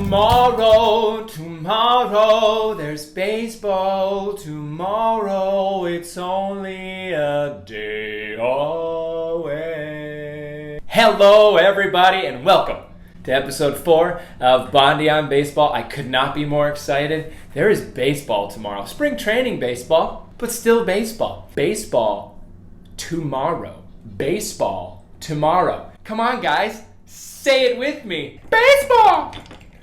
Tomorrow, there's baseball. Tomorrow, it's only a day away. Hello, everybody, and welcome to episode 4 of Bondy on Baseball. I could not be more excited. There is baseball tomorrow. Spring training baseball, but still baseball. Baseball tomorrow. Baseball tomorrow. Come on, guys. Say it with me. Baseball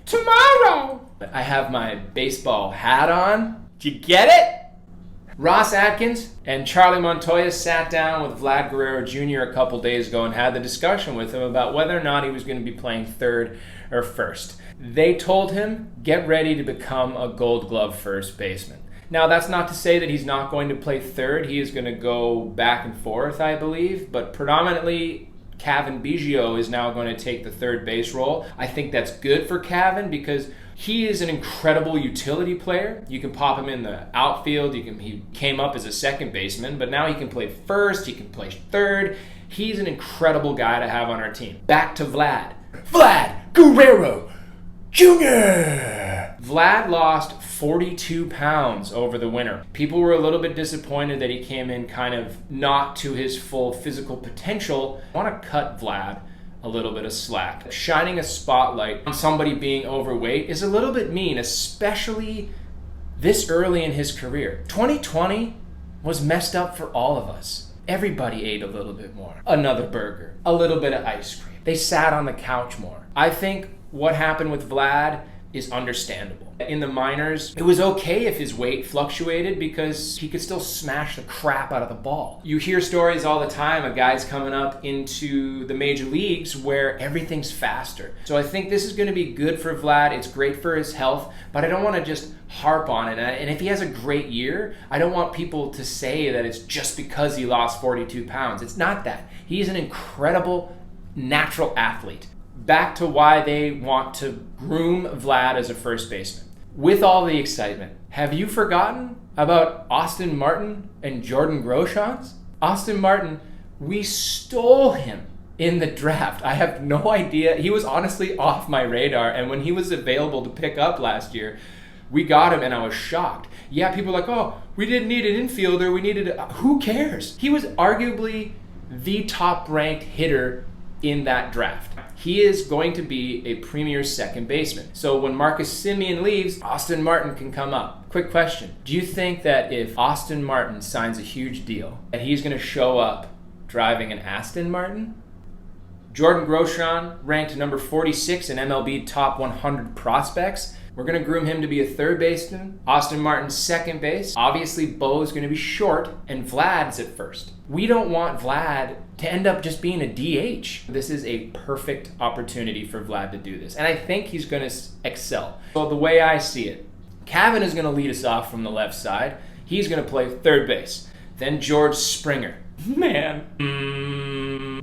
tomorrow. I have my baseball hat on. Did you get it? Ross Atkins and Charlie Montoya sat down with Vlad Guerrero Jr. a couple days ago and had the discussion with him about whether or not he was going to be playing third or first. They told him, get ready to become a Gold Glove first baseman. Now, that's not to say that he's not going to play third. He is going to go back and forth, I believe, but predominantly Cavan Biggio is now going to take the third base role. I think that's good for Cavan because he is an incredible utility player. You can pop him in the outfield. He came up as a second baseman, but now he can play first. He can play third. He's an incredible guy to have on our team. Back to Vlad. Vlad Guerrero Jr. Vlad lost 42 pounds over the winter. People were a little bit disappointed that he came in kind of not to his full physical potential. I want to cut Vlad a little bit of slack. Shining a spotlight on somebody being overweight is a little bit mean, especially this early in his career. 2020 was messed up for all of us. Everybody ate a little bit more. Another burger, a little bit of ice cream. They sat on the couch more. I think what happened with Vlad is understandable. In the minors, it was okay if his weight fluctuated because he could still smash the crap out of the ball. You hear stories all the time of guys coming up into the major leagues where everything's faster. So I think this is going to be good for Vlad. It's great for his health, but I don't want to just harp on it. And if he has a great year, I don't want people to say that it's just because he lost 42 pounds. It's not that. He's an incredible natural athlete. Back to why they want to groom Vlad as a first baseman. With all the excitement, have you forgotten about Austin Martin and Jordan Groshans? Austin Martin, we stole him in the draft. I have no idea. He was honestly off my radar, and when he was available to pick up last year, we got him and I was shocked. Yeah, people are like, oh, we didn't need an infielder, we needed who cares? He was arguably the top-ranked hitter in that draft. He is going to be a premier second baseman. So when Marcus Semien leaves, Austin Martin can come up. Quick question. Do you think that if Austin Martin signs a huge deal, that he's going to show up driving an Aston Martin? Jordan Groshans ranked number 46 in MLB top 100 prospects. We're going to groom him to be a third baseman. Austin Martin's second base. Obviously, Bo's going to be short, and Vlad's at first. We don't want Vlad to end up just being a DH. This is a perfect opportunity for Vlad to do this, and I think he's going to excel. So the way I see it, Cavan is going to lead us off from the left side. He's going to play third base. Then George Springer.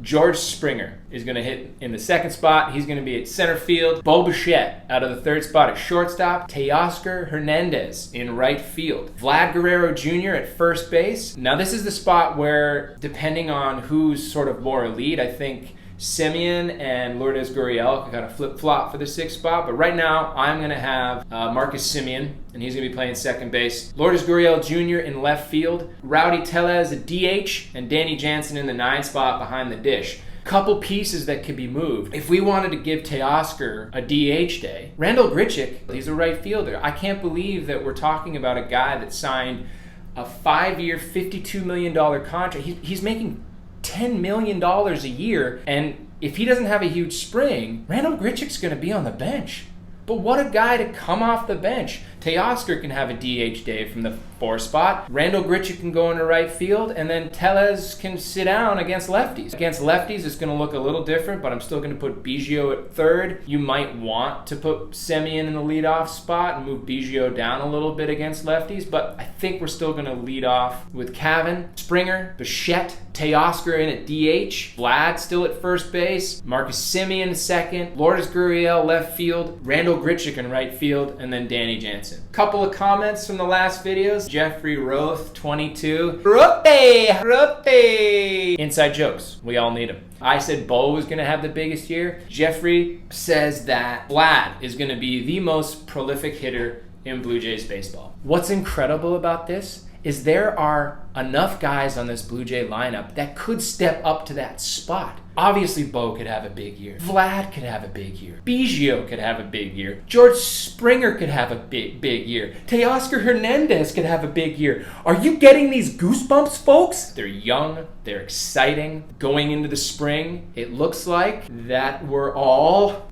George Springer is going to hit in the second spot. He's going to be at center field. Bo Bichette out of the third spot at shortstop. Teoscar Hernandez in right field. Vlad Guerrero Jr. at first base. Now this is the spot where, depending on who's sort of more elite, I think Semien and Lourdes Gurriel can kind of flip-flop for the sixth spot. But right now, I'm going to have Marcus Semien, and he's going to be playing second base. Lourdes Gurriel Jr. in left field. Rowdy Tellez at DH, and Danny Jansen in the 9 spot behind the dish. Couple pieces that could be moved. If we wanted to give Teoscar a DH day, Randall Grichuk, he's a right fielder. I can't believe that we're talking about a guy that signed a 5-year, $52 million contract. He's making $10 million a year, and if he doesn't have a huge spring, Randall Grichuk's going to be on the bench. But what a guy to come off the bench. Teoscar can have a DH day from the 4 spot. Randall Grichuk can go into right field, and then Tellez can sit down against lefties. Against lefties, it's going to look a little different, but I'm still going to put Biggio at third. You might want to put Semien in the leadoff spot and move Biggio down a little bit against lefties, but I think we're still going to lead off with Cavan, Springer, Bichette, Teoscar in at DH, Vlad still at first base, Marcus Semien second, Lourdes Gurriel left field, Randall Joe Gritchick in right field, and then Danny Jansen. Couple of comments from the last videos. Jeffrey Roth, 22. Rote! Inside jokes. We all need them. I said Bo was going to have the biggest year. Jeffrey says that Vlad is going to be the most prolific hitter in Blue Jays baseball. What's incredible about this is there are enough guys on this Blue Jay lineup that could step up to that spot. Obviously, Bo could have a big year. Vlad could have a big year. Biggio could have a big year. George Springer could have a big year. Teoscar Hernandez could have a big year. Are you getting these goosebumps, folks? They're young. They're exciting. Going into the spring, it looks like that we're all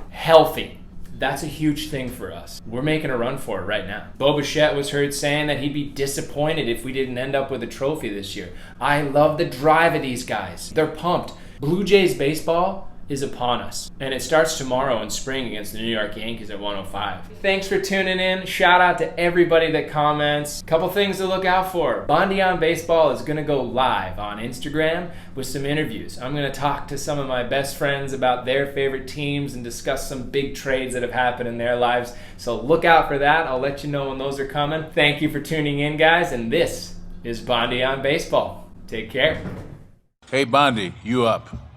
healthy. That's a huge thing for us. We're making a run for it right now. Bo Bichette was heard saying that he'd be disappointed if we didn't end up with a trophy this year. I love the drive of these guys. They're pumped. Blue Jays baseball is upon us. And it starts tomorrow in spring against the New York Yankees at 105. Thanks for tuning in. Shout out to everybody that comments. Couple things to look out for. Bondy on Baseball is going to go live on Instagram with some interviews. I'm going to talk to some of my best friends about their favorite teams and discuss some big trades that have happened in their lives. So look out for that. I'll let you know when those are coming. Thank you for tuning in, guys. And this is Bondy on Baseball. Take care. Hey, Bondy, you up?